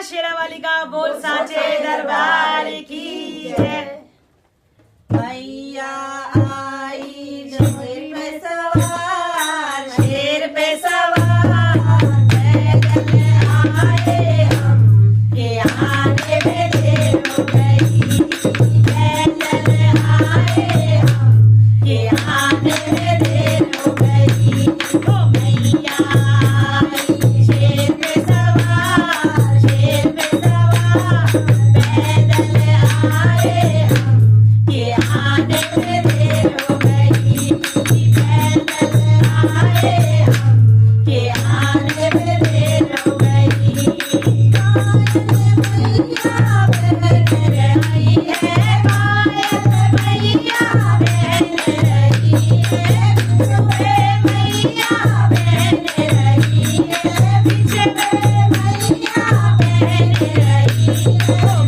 शेरावाली का बोल साचे दरबार की जय। मैया आई शेर पे सवार, शेर पे सवार, पैदल आए हम के आने में देर हो गई, पैदल आए हम के आने में देर हो गई। ओ मैया आई शेर पे सवार, शेर पे सवार, पैदल आए हम के आने में देर हो गई, पैदल आए हम के आने में देर हो गई। मैया बहन रही है, पायल मैया बहन रही है, मैया बहन रही है, पीछे मैया बहन रही है।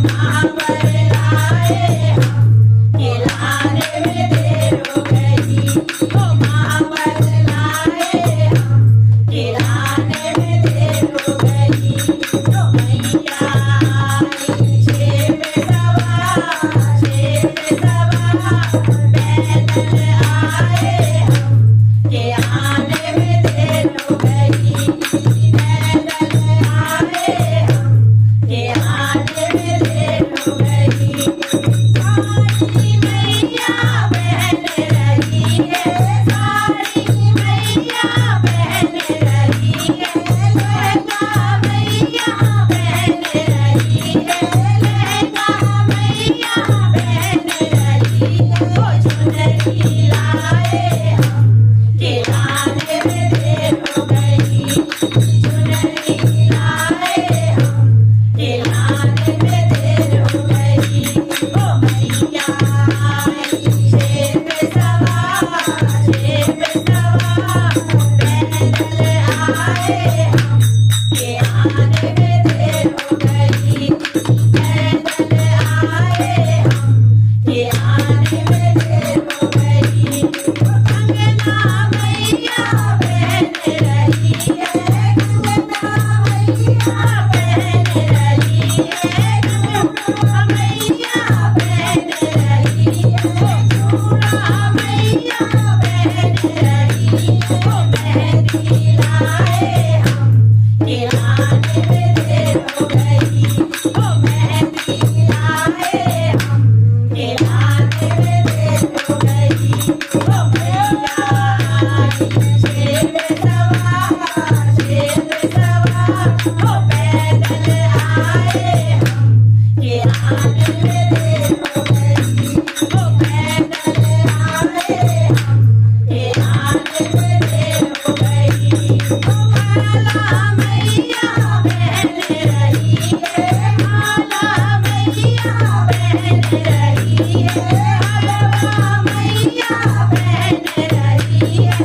महावर आए हम के लाने में देर हो गई, ओ महावर लाए हम के लाने में देर हो गई। ओ मैया आई शेर पे सवार, शेर पे सवार, पैदल आए हम के आने में देर हो गई, पैदल आए हम के आने में देर हो गई। साड़ी मैया बहन रही है, साड़ी मैया बहन रही है, लहंगा मैया बहन रही है, लहंगा मैया बहन रही है। ओ चुनरी लाए हम के लाने में देर हो गई, चुनरी लाए हम के लाने में देर हो गई। ओ मैया आई शेर पे सवार, शेर पे सवार, पैदल आए हम के आने में देर हो गई, पैदल आए हम के आने में देर हो गई। कंगना मैया बहन रही है, कंगना मैया बहन रही है, कंगना मैया बहन रही है, चूड़ा मैया बहन रही है। ओ मेहंदी लाए हम के लाने में देर हो गई, ओ मेहंदी लाए हम के लाने में देर हो गई। ओ मैया आई शेर पे सवार, शेर पे सवार, ओ पैदल आए हम के आने में देर हो गई, ओ पैदल आए हम के आने में देर हो गई। ओ माला मैया बहन रही है, माला मैया बहन रही है, हलवा मैया बहन रही है,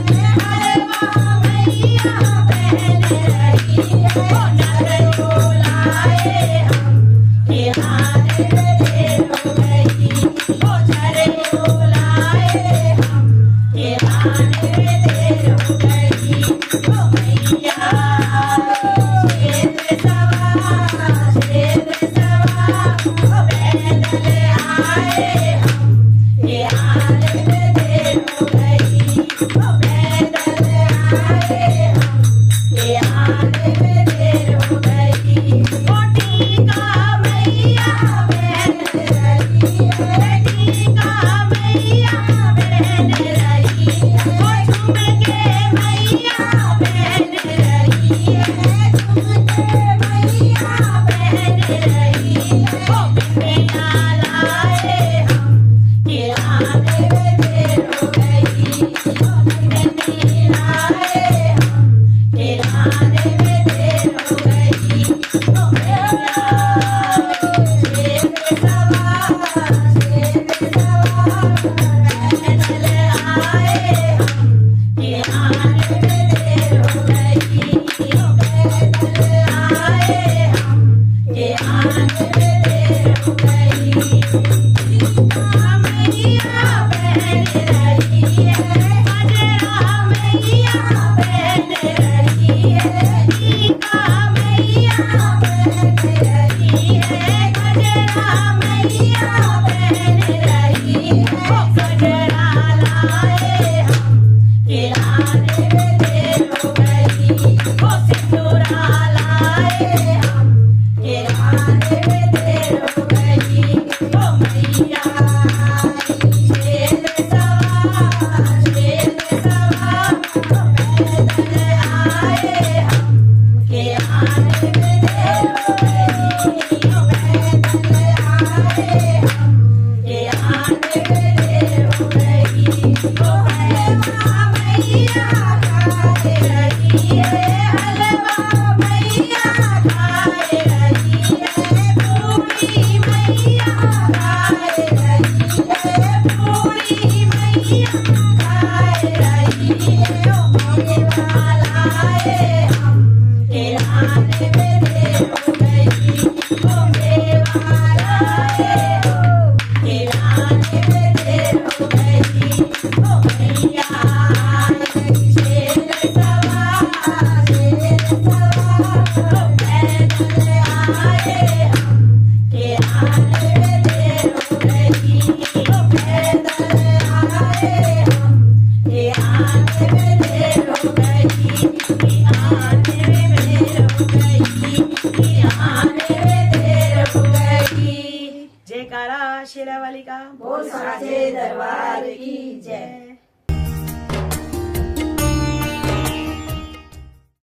हलवा मैया बहन रही है। ओ नरियल लाए हम के आने में देर हो गई, ओ नरियल लाए हम के आने में देर हो गई। ओ मैया आई शेर पे सवार, शेर पे सवार, ओ पैदल आए हम के आने में देर हो गई, ओ पैदल आए हम के आने में देर शेरा वाली का बोल साचे दरबार की जय।